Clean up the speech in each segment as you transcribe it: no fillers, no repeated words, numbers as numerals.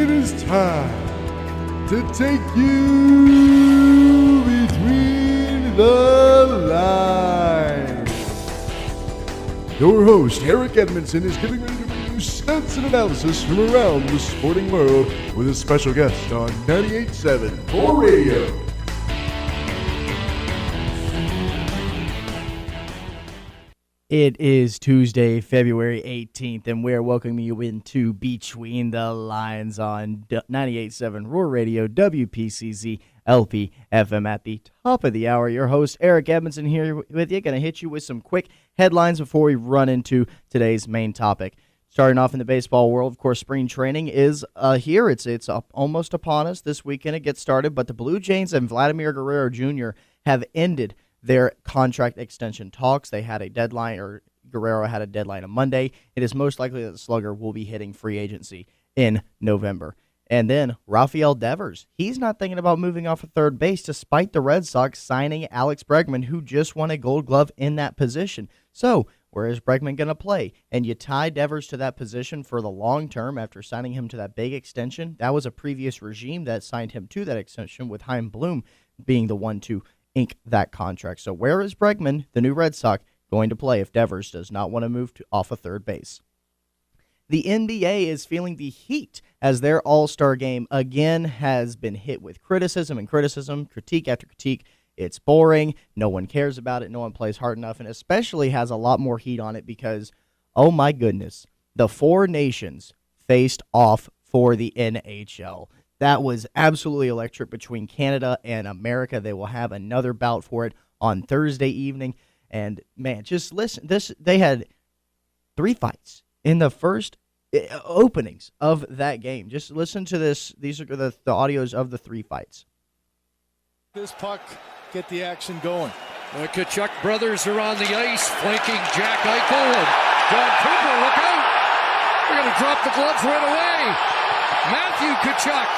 It is time to take you between the lines. Your host, Eric Edmondson, is getting ready to bring you stats and analysis from around the sporting world with a special guest on 98.7 for radio. It is Tuesday, February 18th, and we're welcoming you into Between the Lines on 98.7 Roar Radio, WPCZ, LP, FM at the top of the hour. Your host, Eric Edmondson, here with you. Going to hit you with some quick headlines before we run into today's main topic. Starting off in the baseball world, of course, spring training is here. It's almost upon us. This weekend it gets started, but the Blue Jays and Vladimir Guerrero Jr. have ended their contract extension talks. They had a deadline, or Guerrero had a deadline on Monday. It is most likely that the slugger will be hitting free agency in November. And then Rafael Devers, he's not thinking about moving off of third base despite the Red Sox signing Alex Bregman, who just won a Gold Glove in that position. So where is Bregman going to play? And you tie Devers to that position for the long term after signing him to that big extension. That was a previous regime that signed him to that extension, with Chaim Bloom being the one to ink that contract. So where is Bregman, the new Red Sox, going to play if Devers does not want to move off of third base? The NBA is feeling the heat as their All-Star game again has been hit with criticism, critique after critique. It's boring. No one cares about it. No one plays hard enough, and especially has a lot more heat on it because, oh my goodness, the four nations faced off for the NHL. That was absolutely electric between Canada and America. They will have another bout for it on Thursday evening. And, man, just listen. They had three fights in the first openings of that game. Just listen to this. These are the audios of the three fights. This puck, get the action going. The Tkachuk brothers are on the ice, flanking Jack Eichel and John Cooper. Look out! They're going to drop the gloves right away. Matthew Tkachuk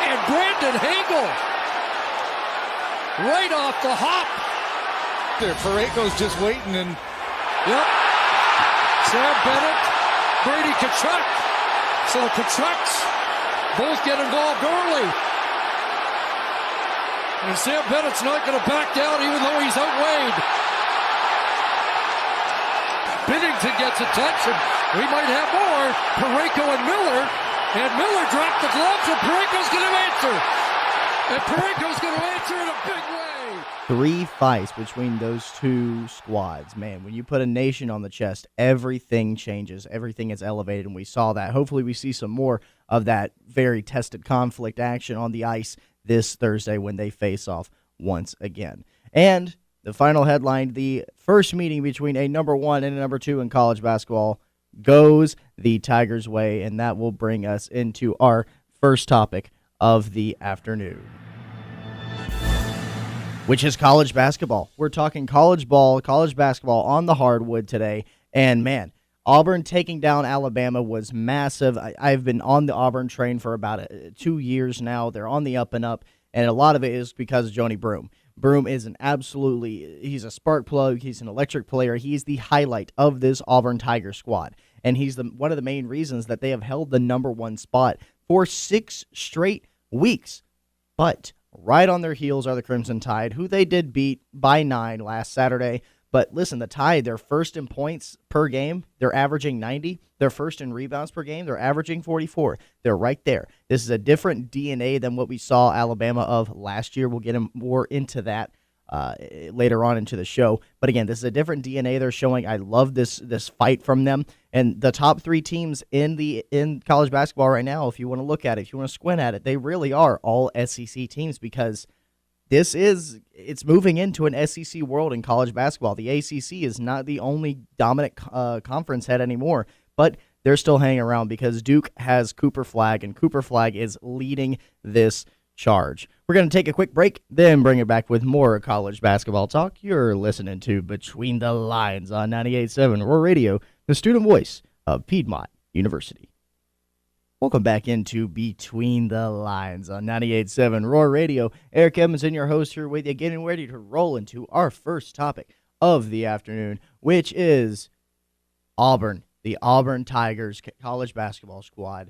and Brandon Hagel right off the hop. There, Parayko's just waiting, and yep. Sam Bennett, Brady Tkachuk. So the Tkachuks both get involved early. And Sam Bennett's not going to back down even though he's outweighed. Binnington gets a touch, and we might have more. Parayko and Miller. And Miller dropped the gloves, and Parayko's going to answer. And Parayko's going to answer in a big way. Three fights between those two squads. Man, when you put a nation on the chest, everything changes. Everything is elevated, and we saw that. Hopefully we see some more of that very tested conflict action on the ice this Thursday when they face off once again. And the final headline, the first meeting between a number one and a number two in college basketball goes the Tigers' way, and that will bring us into our first topic of the afternoon, which is college basketball. We're talking college basketball on the hardwood today, and man, Auburn taking down Alabama was massive. I've been on the Auburn train for about 2 years now. They're on the up and up, and a lot of it is because of Joni Broome. Broome is he's a spark plug. He's an electric player. He's the highlight of this Auburn Tiger squad. And he's one of the main reasons that they have held the number one spot for 6 straight weeks. But right on their heels are the Crimson Tide, who they did beat by 9 last Saturday. But listen, the Tide, they're first in points per game. They're averaging 90. They're first in rebounds per game. They're averaging 44. They're right there. This is a different DNA than what we saw Alabama of last year. We'll get more into that later on into the show. But again, this is a different DNA they're showing. I love this fight from them. And the top 3 teams in college basketball right now, if you want to look at it, if you want to squint at it, they really are all SEC teams, because it's moving into an SEC world in college basketball. The ACC is not the only dominant conference head anymore, but they're still hanging around because Duke has Cooper Flagg, and Cooper Flagg is leading this charge. We're going to take a quick break, then bring it back with more college basketball talk. You're listening to Between the Lines on 98.7 Roar Radio, the student voice of Piedmont University. Welcome back into Between the Lines on 98.7 Roar Radio. Eric Edmondson, your host, here with you, getting ready to roll into our first topic of the afternoon, which is Auburn, the Auburn Tigers college basketball squad.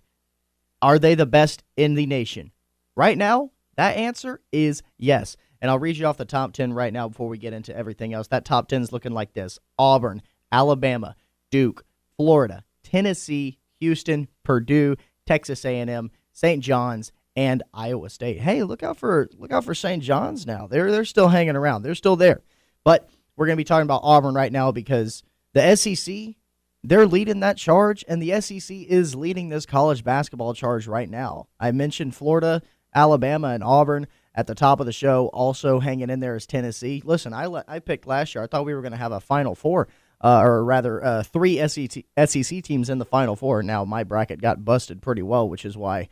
Are they the best in the nation? Right now, that answer is yes. And I'll read you off the top 10 right now before we get into everything else. That top 10 is looking like this: Auburn, Alabama, Duke, Florida, Tennessee, Houston, Purdue, Texas A&M, St. John's, and Iowa State. Hey, look out for St. John's now. They're still hanging around. They're still there. But we're going to be talking about Auburn right now because the SEC, they're leading that charge, and the SEC is leading this college basketball charge right now. I mentioned Florida, Alabama, and Auburn at the top of the show. Also hanging in there is Tennessee. Listen, I picked last year. I thought we were going to have a Final Four, or rather three SEC teams in the Final Four. Now, my bracket got busted pretty well, which is why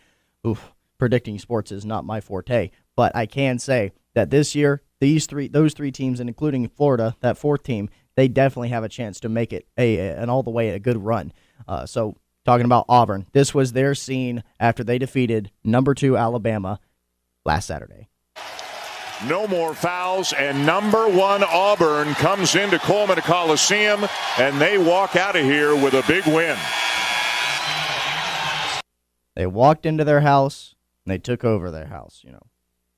predicting sports is not my forte. But I can say that this year, those three teams, and including Florida, that fourth team, they definitely have a chance to make it an all the way a good run. So talking about Auburn, this was their scene after they defeated number 2 Alabama last Saturday. No more fouls, and number 1 Auburn comes into Coleman Coliseum, and they walk out of here with a big win. They walked into their house, and they took over their house,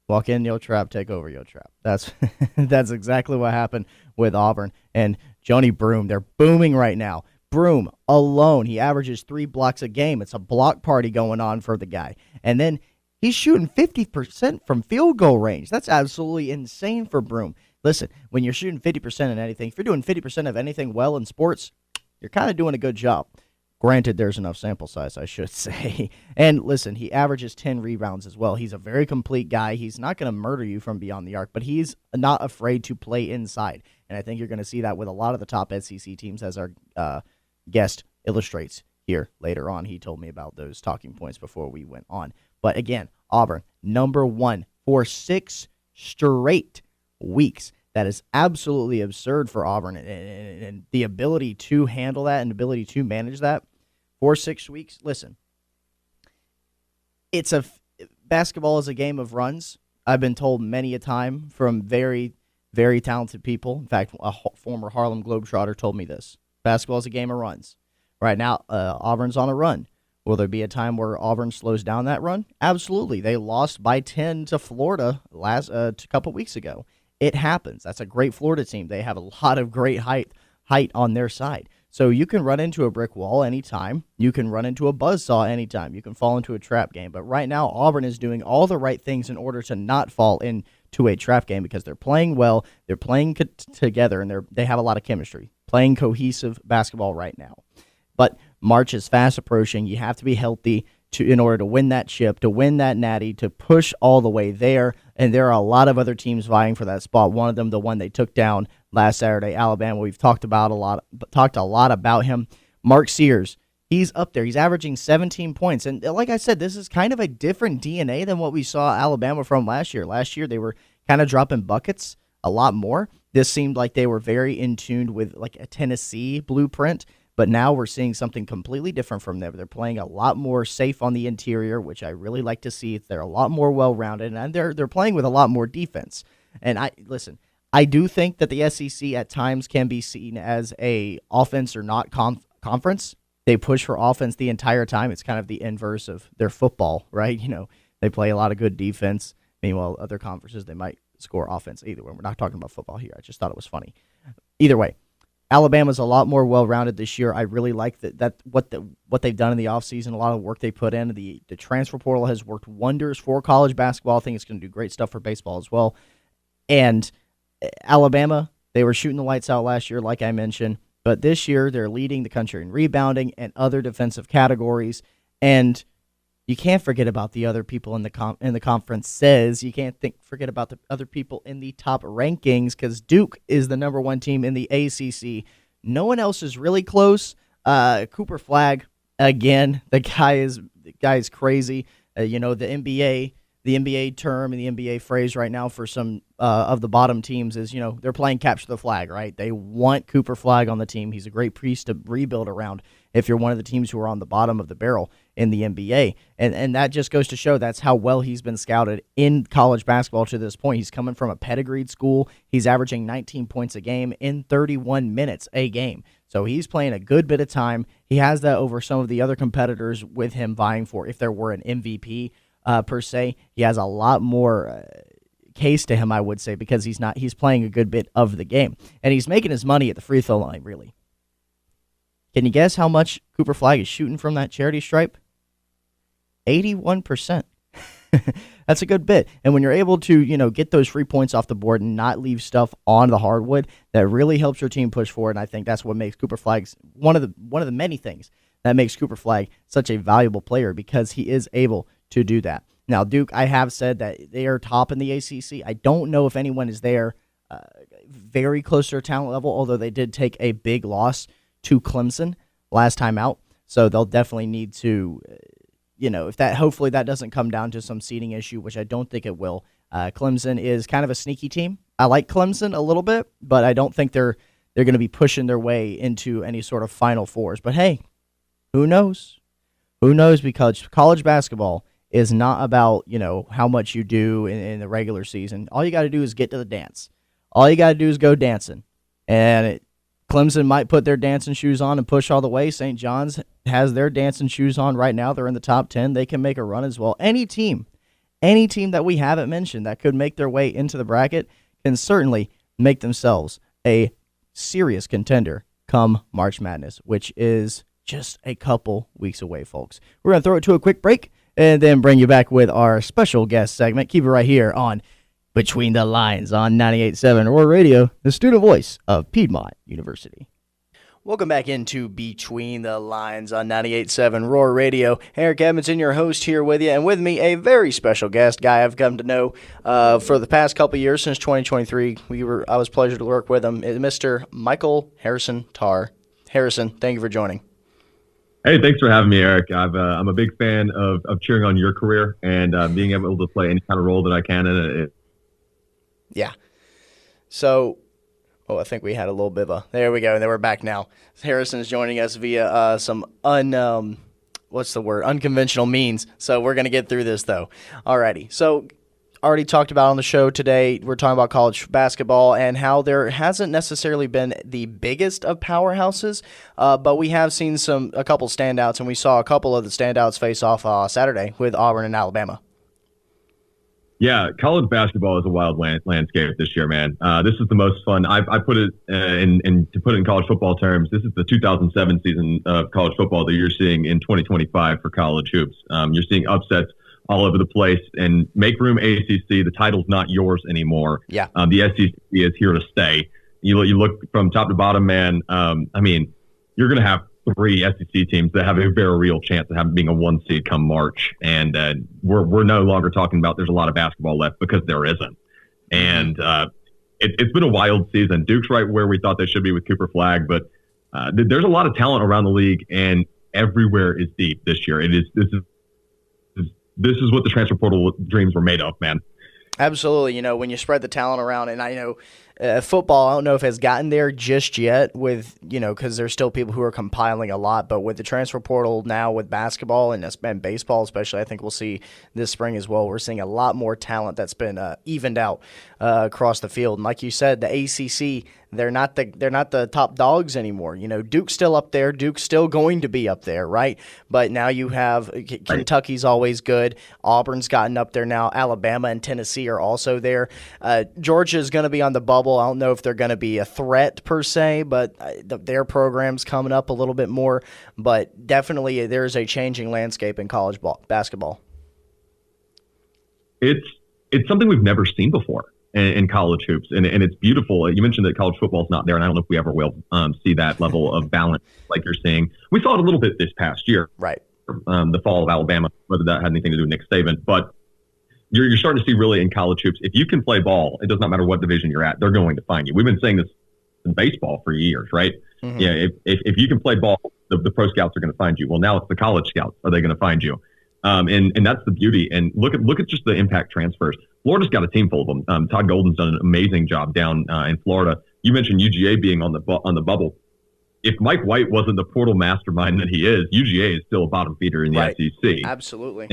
Walk in, you'll trap, take over, you'll trap. That's that's exactly what happened with Auburn. And Johnny Broome, they're booming right now. Broome alone, he averages 3 blocks a game. It's a block party going on for the guy. And then he's shooting 50% from field goal range. That's absolutely insane for Broome. Listen, when you're shooting 50% in anything, if you're doing 50% of anything well in sports, you're kind of doing a good job. Granted, there's enough sample size, I should say. And listen, he averages 10 rebounds as well. He's a very complete guy. He's not going to murder you from beyond the arc, but he's not afraid to play inside. And I think you're going to see that with a lot of the top SEC teams, as our guest illustrates here later on. He told me about those talking points before we went on. But again, Auburn, number 1 for 6 straight weeks. That is absolutely absurd for Auburn, and the ability to handle that and ability to manage that for 6 weeks. Listen, basketball is a game of runs. I've been told many a time from very, very talented people. In fact, a former Harlem Globetrotter told me this. Basketball is a game of runs. Right now, Auburn's on a run. Will there be a time where Auburn slows down that run? Absolutely. They lost by 10 to Florida a couple weeks ago. It happens. That's a great Florida team. They have a lot of great height on their side. So you can run into a brick wall anytime. You can run into a buzzsaw anytime. You can fall into a trap game. But right now, Auburn is doing all the right things in order to not fall into a trap game because they're playing well, they're playing together, and they have a lot of chemistry, playing cohesive basketball right now. But March is fast approaching. You have to be healthy in order to win that chip, to win that natty, to push all the way there. And there are a lot of other teams vying for that spot. One of them, the one they took down last Saturday, Alabama. We've talked a lot about him. Mark Sears, he's up there. He's averaging 17 points. And like I said, this is kind of a different DNA than what we saw Alabama from last year. Last year, they were kind of dropping buckets a lot more. This seemed like they were very in tune with like a Tennessee blueprint. But now we're seeing something completely different from them. They're playing a lot more safe on the interior, which I really like to see. They're a lot more well-rounded, and they're playing with a lot more defense. And I do think that the SEC at times can be seen as a offense or not conference. They push for offense the entire time. It's kind of the inverse of their football, right? They play a lot of good defense. Meanwhile, other conferences, they might score offense either way. We're not talking about football here. I just thought it was funny. Either way, Alabama's a lot more well-rounded this year. I really like that what they've done in the offseason, a lot of work they put in. The transfer portal has worked wonders for college basketball. I think it's going to do great stuff for baseball as well. And Alabama, they were shooting the lights out last year, like I mentioned. But this year, they're leading the country in rebounding and other defensive categories. And you can't forget about the other people in the conferences. You can't forget about the other people in the top rankings because Duke is the number 1 team in the ACC. No one else is really close. Cooper Flagg, again, the guy is crazy. The NBA the NBA term and the NBA phrase right now for some of the bottom teams is, they're playing capture the flag, right? They want Cooper Flagg on the team. He's a great piece to rebuild around if you're one of the teams who are on the bottom of the barrel in the NBA. And that just goes to show that's how well he's been scouted in college basketball to this point. He's coming from a pedigreed school. He's averaging 19 points a game in 31 minutes a game. So he's playing a good bit of time. He has that over some of the other competitors with him vying for, if there were an MVP per se, he has a lot more case to him, I would say, because he's playing a good bit of the game. And he's making his money at the free throw line, really. Can you guess how much Cooper Flagg is shooting from that charity stripe? 81%. That's a good bit. And when you're able to, get those free points off the board and not leave stuff on the hardwood, that really helps your team push forward. And I think that's what makes Cooper Flagg one of the many things that makes Cooper Flagg such a valuable player, because he is able to do that. Now, Duke, I have said that they are top in the ACC. I don't know if anyone is there very close to their talent level, although they did take a big loss to Clemson last time out. So they'll definitely need to, hopefully that doesn't come down to some seeding issue, which I don't think it will. Clemson is kind of a sneaky team. I like Clemson a little bit, but I don't think they're going to be pushing their way into any sort of Final Fours. But hey, who knows? Who knows? Because college basketball is not about, how much you do in the regular season. All you got to do is get to the dance. All you got to do is go dancing. And Clemson might put their dancing shoes on and push all the way. St. John's has their dancing shoes on right now. They're in the top 10. They can make a run as well. Any team that we haven't mentioned that could make their way into the bracket can certainly make themselves a serious contender come March Madness, which is just a couple weeks away, folks. We're going to throw it to a quick break and then bring you back with our special guest segment. Keep it right here on Between the Lines on 98.7 Roar Radio, the student voice of Piedmont University. Welcome back into Between the Lines on 98.7 Roar Radio. Eric Edmondson, your host, here with you, and with me, a very special guest, guy I've come to know for the past couple of years, since 2023. I was pleasure to work with him, Mr. Michael Harrison Tarr. Harrison, thank you for joining. Hey, thanks for having me, Eric. I'm a big fan of cheering on your career and being able to play any kind of role that I can in it. Yeah. So, I think we had a little bit of there we go. And then we're back now. Harrison is joining us via some unconventional means. So we're going to get through this, though. Alrighty. So, already talked about on the show today, we're talking about college basketball and how there hasn't necessarily been the biggest of powerhouses, but we have seen a couple standouts, and we saw a couple of the standouts face off Saturday with Auburn and Alabama. Yeah, college basketball is a wild landscape this year, man. This is the most fun. I put it in to put it in college football terms, this is the 2007 season of college football that you're seeing in 2025 for college hoops. You're seeing upsets all over the place, and make room ACC. The title's not yours anymore. Yeah. The SEC is here to stay. You look from top to bottom, man. You're going to have 3 SEC teams that have a very real chance of being a 1 seed come March, and we're no longer talking about there's a lot of basketball left, because there isn't. And it's been a wild season. Duke's right where we thought they should be with Cooper Flagg, but there's a lot of talent around the league, and everywhere is deep this year. This is what the transfer portal dreams were made of, man. Absolutely. When you spread the talent around, and I know football, I don't know if it has gotten there just yet with, because there's still people who are compiling a lot, but with the transfer portal now with basketball and baseball especially, I think we'll see this spring as well. We're seeing a lot more talent that's been evened out across the field. And like you said, the ACC, they're not the top dogs anymore. Duke's still up there. Duke's still going to be up there, right? But now you have Kentucky's always good. Auburn's gotten up there now. Alabama and Tennessee are also there. Georgia's going to be on the bubble. I don't know if they're going to be a threat per se, but their program's coming up a little bit more. But definitely there's a changing landscape in college basketball. It's something we've never seen before in college hoops, and it's beautiful. You mentioned that college football is not there, and I don't know if we ever will see that level of balance like you're seeing. We saw it a little bit this past year, right? The fall of Alabama, whether that had anything to do with Nick Saban, but you're starting to see really in college hoops, if you can play ball, it does not matter what division you're at, they're going to find you. We've been saying this in baseball for years, right? Mm-hmm. Yeah, if you can play ball, the pro scouts are going to find you. Well, now it's the college scouts. Are they going to find you? And that's the beauty. And look at just the impact transfers. Florida's got a team full of them. Todd Golden's done an amazing job down in Florida. You mentioned UGA being on the bubble. If Mike White wasn't the portal mastermind that he is, UGA is still a bottom feeder in the SEC. Absolutely.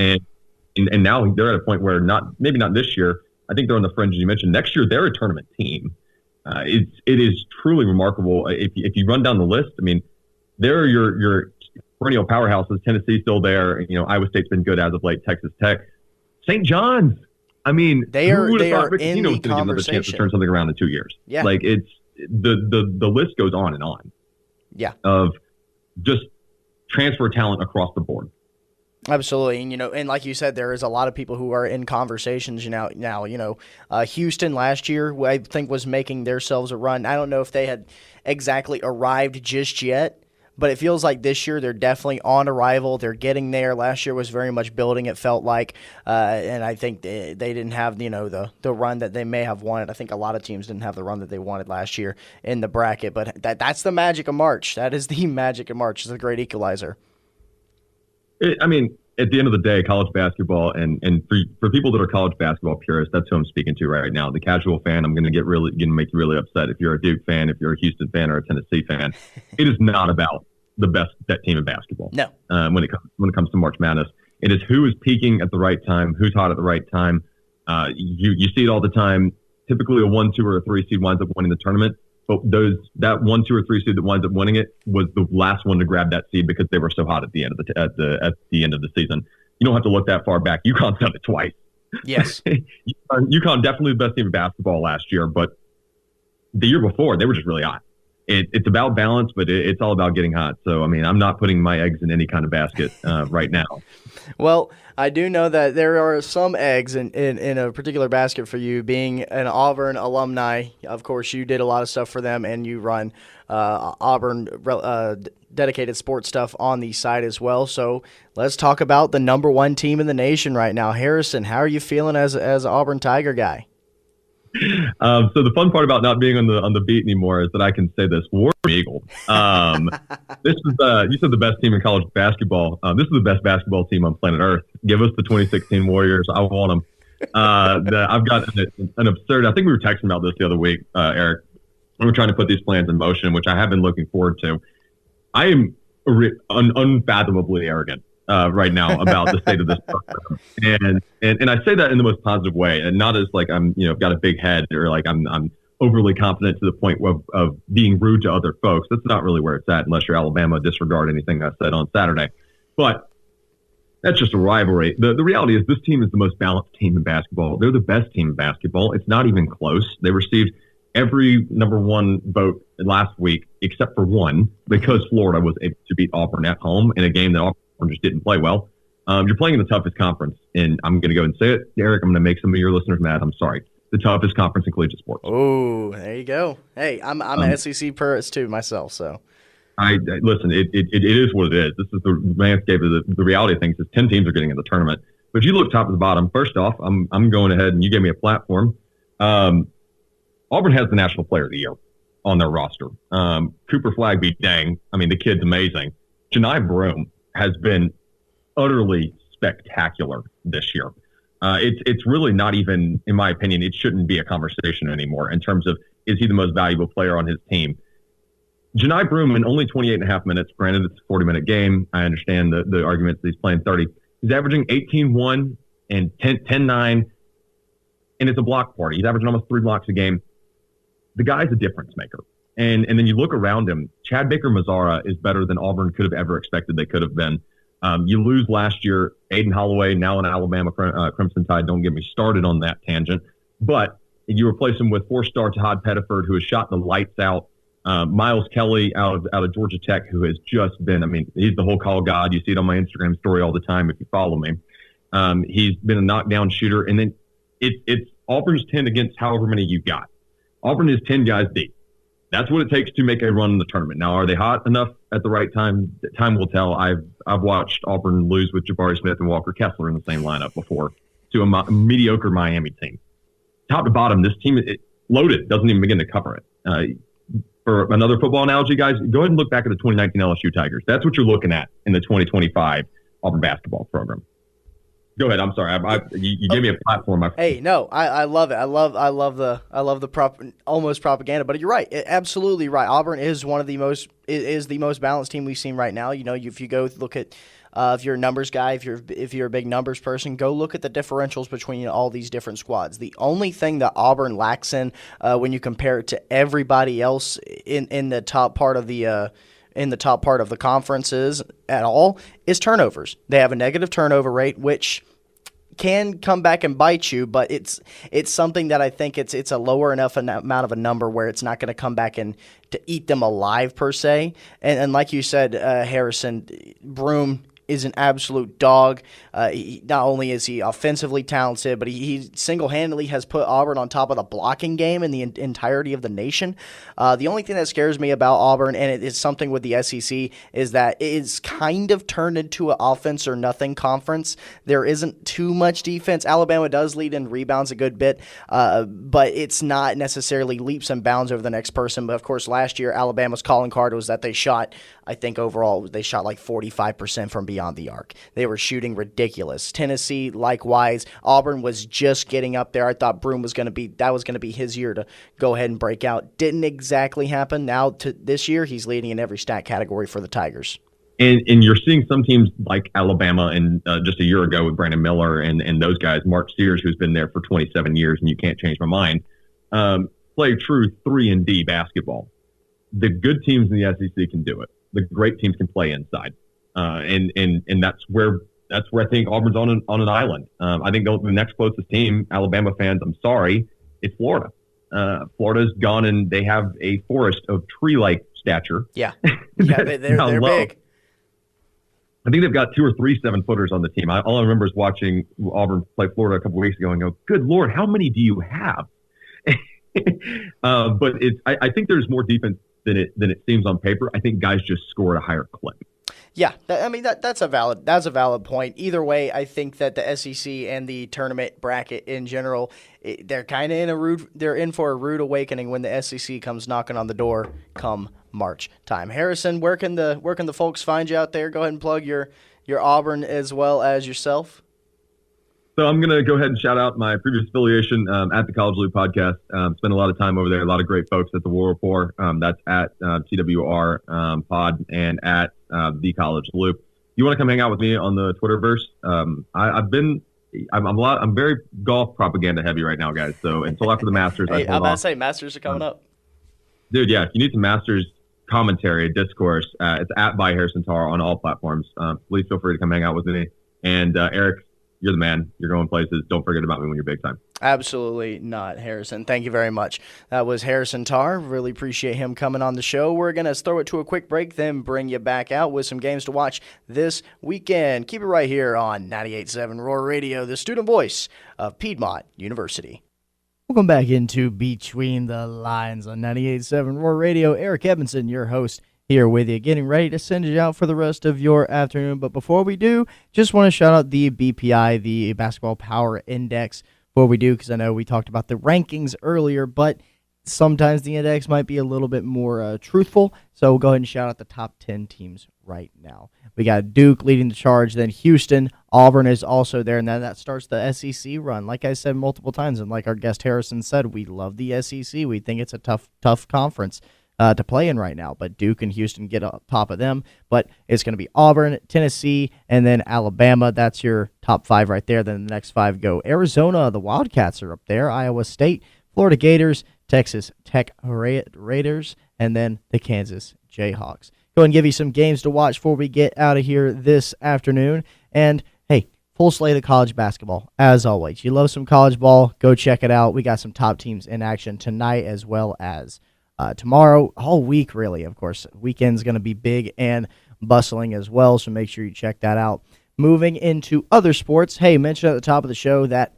And now they're at a point where maybe not this year. I think they're on the fringe, as you mentioned. Next year, they're a tournament team. It is truly remarkable. If you run down the list, I mean, there are your perennial powerhouses. Tennessee's still there. Iowa State's been good as of late. Texas Tech, St. John's. I mean, they are in the conversation. Give them a chance to turn something around in 2 years. Yeah, like it's the list goes on and on. Yeah, of just transfer talent across the board. Absolutely, and like you said, there is a lot of people who are in conversations now. Houston last year, I think, was making themselves a run. I don't know if they had exactly arrived just yet, but it feels like this year they're definitely on arrival. They're getting there. Last year was very much building, it felt like, and I think they didn't have the run that they may have wanted. I think a lot of teams didn't have the run that they wanted last year in the bracket, but that's the magic of March. That is the magic of March. It's a great equalizer. I mean, at the end of the day, college basketball, and for people that are college basketball purists, that's who I'm speaking to right now. The casual fan, I'm going to make you really upset. If you're a Duke fan, if you're a Houston fan, or a Tennessee fan, it is not about the best team in basketball. No. When it comes to March Madness, it is who is peaking at the right time, who's hot at the right time. You see it all the time. Typically, a 1, 2, or a 3 seed winds up winning the tournament. But that 1, 2, or 3 seed that winds up winning it was the last one to grab that seed because they were so hot at the end of the season. You don't have to look that far back. UConn's done it twice. Yes, UConn definitely the best team in basketball last year, but the year before they were just really hot. It's about balance, but it's all about getting hot. So I mean, I'm not putting my eggs in any kind of basket right now. Well, I do know that there are some eggs in a particular basket for you, being an Auburn alumni. Of course, you did a lot of stuff for them, and you run Auburn dedicated sports stuff on the site as well. So let's talk about the number one team in the nation right now. Harrison, how are you feeling as an Auburn Tiger guy? So the fun part about not being on the beat anymore is that I can say this: War Eagle. This is you said the best team in college basketball. This is the best basketball team on planet Earth. Give us the 2016 Warriors. I want them. I've got an absurd. I think we were texting about this the other week, Eric. We were trying to put these plans in motion, which I have been looking forward to. I am unfathomably arrogant right now about the state of this program, and I say that in the most positive way, and not as like I'm got a big head or like I'm overly confident to the point of being rude to other folks. That's not really where it's at, unless you're Alabama. Disregard anything I said on Saturday, but that's just a rivalry. The reality is this team is the most balanced team in basketball. They're the best team in basketball. It's not even close. They received every number one vote last week except for one because Florida was able to beat Auburn at home in a game that Auburn just didn't play well. You're playing in the toughest conference, and I'm going to go and say it, Eric. I'm going to make some of your listeners mad. I'm sorry. The toughest conference in collegiate sports. Oh, there you go. Hey, I'm an SEC purist too myself, so. I listen. It is what it is. This is the landscape of the reality of things. Is 10 teams are getting in the tournament. But if you look top to the bottom, first off, I'm going ahead and you gave me a platform. Auburn has the National Player of the Year on their roster. Cooper Flagg be dang. I mean, the kid's amazing. Janai Broome has been utterly spectacular this year. It's really not even, in my opinion, it shouldn't be a conversation anymore in terms of is he the most valuable player on his team. Janai Broome in only 28 and a half minutes, granted it's a 40-minute game. I understand the arguments that he's playing 30. He's averaging 18-1 and 10-9, and it's a block party. He's averaging almost 3 blocks a game. The guy's a difference maker. And then you look around him, Chad Baker-Mazara is better than Auburn could have ever expected they could have been. You lose last year, Aiden Holloway, now an Alabama Crimson Tide. Don't get me started on that tangent. But you replace him with 4-star Todd Pettiford, who has shot the lights out. Miles Kelly out of Georgia Tech, who has just been, I mean, he's the whole call god. You see it on my Instagram story all the time if you follow me. He's been a knockdown shooter. And then it's Auburn's 10 against however many you got. Auburn is 10 guys deep. That's what it takes to make a run in the tournament. Now, are they hot enough at the right time? Time will tell. I've watched Auburn lose with Jabari Smith and Walker Kessler in the same lineup before to a mediocre Miami team. Top to bottom, this team is loaded. Doesn't even begin to cover it. For another football analogy, guys, go ahead and look back at the 2019 LSU Tigers. That's what you're looking at in the 2025 Auburn basketball program. Go ahead. I'm sorry. You gave me a platform. Hey, no, I love it. I love the almost propaganda. But you're right, absolutely right. Auburn is one of the most balanced team we've seen right now. You know, if you go look at if you're a numbers guy, if you're a big numbers person, go look at the differentials between all these different squads. The only thing that Auburn lacks in when you compare it to everybody else in the top part of the conferences at all is turnovers. They have a negative turnover rate, which can come back and bite you, but it's something that I think it's a lower enough amount of a number where it's not going to come back and to eat them alive per se. And like you said, Harrison, Broome is an absolute dog. Not only is he offensively talented, but he single-handedly has put Auburn on top of the blocking game in the entirety of the nation. The only thing that scares me about Auburn, and it is something with the SEC, is that it is kind of turned into an offense or nothing conference. There isn't too much defense. Alabama does lead in rebounds a good bit, but it's not necessarily leaps and bounds over the next person. But, of course, last year Alabama's calling card was that they shot, I think overall, they shot like 45% from beyond the arc. They were shooting ridiculous. Tennessee, likewise. Auburn was just getting up there. I thought Broome was going to be his year to go ahead and break out. Didn't exactly happen. Now to this year, he's leading in every stat category for the Tigers. And you're seeing some teams like Alabama and just a year ago with Brandon Miller and those guys, Mark Sears, who's been there for 27 years, and you can't change my mind, play true 3-and-D basketball. The good teams in the SEC can do it. The great teams can play inside. And that's where I think Auburn's on an island. I think the next closest team, Alabama fans, I'm sorry, it's Florida. Florida's gone and they have a forest of tree-like stature. Yeah, they're big. I think they've got 2 or 3 7-footers on the team. All I remember is watching Auburn play Florida a couple weeks ago and go, good Lord, how many do you have? But I think there's more defense than it seems on paper. I think guys just score at a higher clip. Yeah, that's a valid point. Either way, I think that the SEC and the tournament bracket in general, they're kind of they're in for a rude awakening when the SEC comes knocking on the door come March time. Harrison, where can the folks find you out there? Go ahead and plug your Auburn as well as yourself. So I'm going to go ahead and shout out my previous affiliation at the College Loop podcast. Spent a lot of time over there, a lot of great folks at the War Rapport. That's at TWR pod and at the College Loop. You want to come hang out with me on the Twitterverse? I'm very golf propaganda heavy right now, guys. So until after the Masters, hey, I'm about to say Masters are coming up. Dude, yeah, if you need some Masters commentary, discourse, it's at by Harrison Tar on all platforms. Please feel free to come hang out with me. And Eric, you're the man. You're going places. Don't forget about me when you're big time. Absolutely not, Harrison. Thank you very much. That was Harrison Tar. Really appreciate him coming on the show. We're going to throw it to a quick break, then bring you back out with some games to watch this weekend. Keep it right here on 98.7 Roar Radio, the student voice of Piedmont University. Welcome back into Between the Lines on 98.7 Roar Radio. Eric Edmondson, your host, here with you, getting ready to send you out for the rest of your afternoon. But before we do, just want to shout out the BPI, the Basketball Power Index, before we do, because I know we talked about the rankings earlier, but sometimes the index might be a little bit more truthful. So we'll go ahead and shout out the top 10 teams right now. We got Duke leading the charge, then Houston. Auburn is also there, and then that starts the SEC run. Like I said multiple times, and like our guest Harrison said, we love the SEC. We think it's a tough conference to play in right now, but Duke and Houston get on top of them. But it's going to be Auburn, Tennessee, and then Alabama. That's your top 5 right there. Then the next 5 go Arizona, the Wildcats are up there, Iowa State, Florida Gators, Texas Tech Raiders, and then the Kansas Jayhawks. Go and give you some games to watch before we get out of here this afternoon. And hey, full slate of college basketball, as always. You love some college ball, go check it out. We got some top teams in action tonight as well as tomorrow, all week, really, of course. Weekend's going to be big and bustling as well, so make sure you check that out. Moving into other sports, hey, mentioned at the top of the show that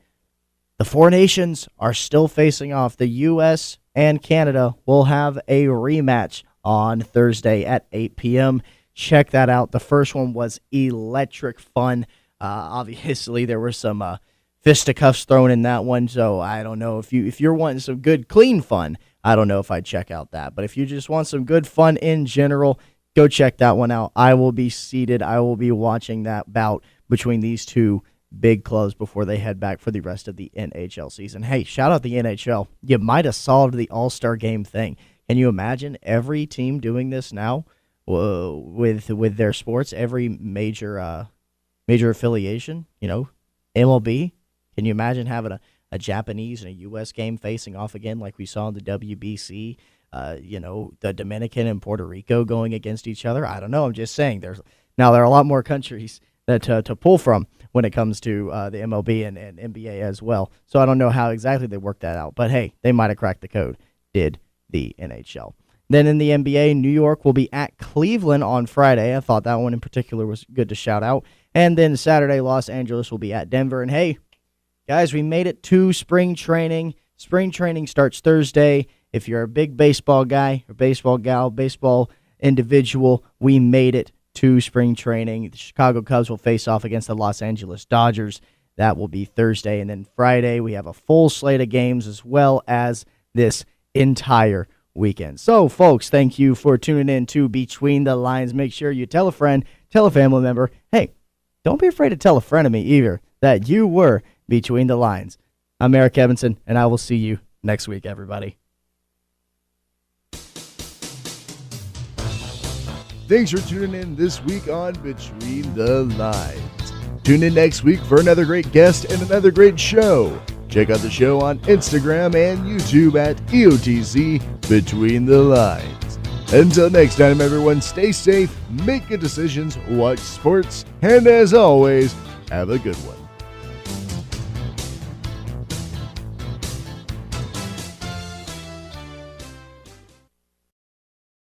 the 4 nations are still facing off. The U.S. and Canada will have a rematch on Thursday at 8 p.m. Check that out. The first one was electric fun. Obviously, there were some fisticuffs thrown in that one, so I don't know if you're wanting some good, clean fun. I don't know if I'd check out that. But if you just want some good fun in general, go check that one out. I will be seated. I will be watching that bout between these two big clubs before they head back for the rest of the NHL season. Hey, shout out the NHL. You might have solved the All-Star Game thing. Can you imagine every team doing this now with their sports, every major affiliation, MLB? Can you imagine having a Japanese and a U.S. game facing off again like we saw in the WBC? The Dominican and Puerto Rico going against each other. I don't know. I'm just saying there are a lot more countries that to pull from when it comes to the MLB and NBA as well. So I don't know how exactly they worked that out. But, hey, they might have cracked the code, did the NHL. Then in the NBA, New York will be at Cleveland on Friday. I thought that one in particular was good to shout out. And then Saturday, Los Angeles will be at Denver. And, hey, guys, we made it to spring training. Spring training starts Thursday. If you're a big baseball guy or baseball gal, baseball individual, we made it to spring training. The Chicago Cubs will face off against the Los Angeles Dodgers. That will be Thursday. And then Friday, we have a full slate of games as well as this entire weekend. So, folks, thank you for tuning in to Between the Lines. Make sure you tell a friend, tell a family member. Hey, don't be afraid to tell a friend of me either that you were Between the Lines. I'm Eric Evanson, and I will see you next week, everybody. Thanks for tuning in this week on Between the Lines. Tune in next week for another great guest and another great show. Check out the show on Instagram and YouTube at EOTC Between the Lines. Until next time, everyone, stay safe, make good decisions, watch sports, and as always, have a good one.